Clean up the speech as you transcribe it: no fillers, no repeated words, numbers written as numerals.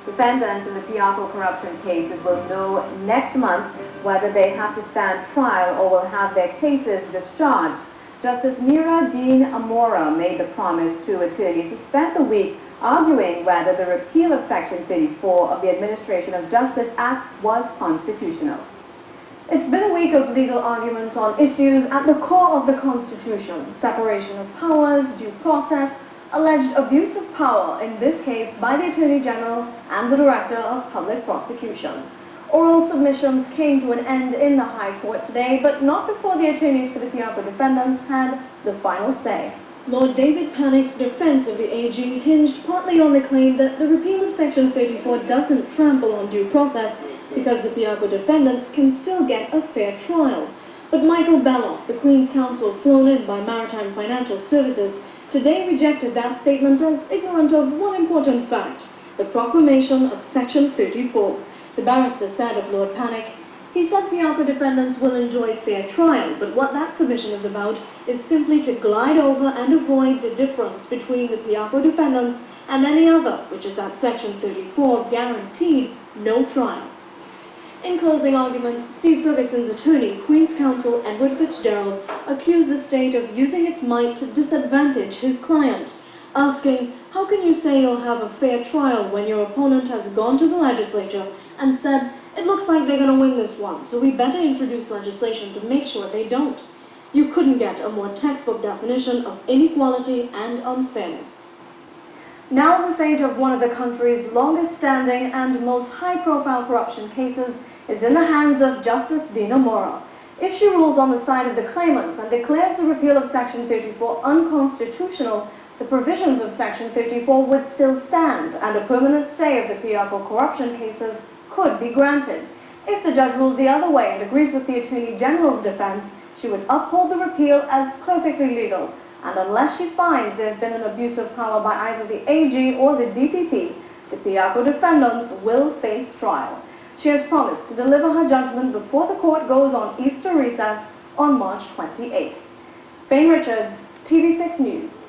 Defendants in the Piarco corruption cases will know next month whether they have to stand trial or will have their cases discharged. Justice Mira Dean Amora made the promise to attorneys who spent the week arguing whether the repeal of Section 34 of the Administration of Justice Act was constitutional. It's been a week of legal arguments on issues at the core of the Constitution: separation of powers, due process, alleged abuse of power, in this case by the Attorney General and the Director of Public Prosecutions. Oral submissions came to an end in the High Court today, but not before the attorneys for the Piarco defendants had the final say. Lord David Pannick's defense of the AG hinged partly on the claim that the repeal of Section 34 doesn't trample on due process because the Piarco defendants can still get a fair trial. But Michael Belloff, the Queen's Counsel flown in by Maritime Financial Services, today rejected that statement as ignorant of one important fact: the proclamation of Section 34. The barrister said of Lord Pannick, he said Piarco defendants will enjoy fair trial, but what that submission is about is simply to glide over and avoid the difference between the Piarco defendants and any other, which is that Section 34 guaranteed no trial. In closing arguments, Steve Ferguson's attorney, Queen's Counsel Edward Fitzgerald, accused the state of using its might to disadvantage his client, asking, how can you say you'll have a fair trial when your opponent has gone to the legislature and said, it looks like they're going to win this one, so we better introduce legislation to make sure they don't. You couldn't get a more textbook definition of inequality and unfairness. Now the fate of one of the country's longest-standing and most high-profile corruption cases is in the hands of Justice Dean Amora. If she rules on the side of the claimants and declares the repeal of Section 34 unconstitutional, the provisions of Section 34 would still stand, and a permanent stay of the Piarco corruption cases could be granted. If the judge rules the other way and agrees with the Attorney General's defense, she would uphold the repeal as perfectly legal, and unless she finds there's been an abuse of power by either the AG or the DPP, the Piarco defendants will face trial. She has promised to deliver her judgment before the court goes on Easter recess on March 28th. Fane Richards, TV6 News.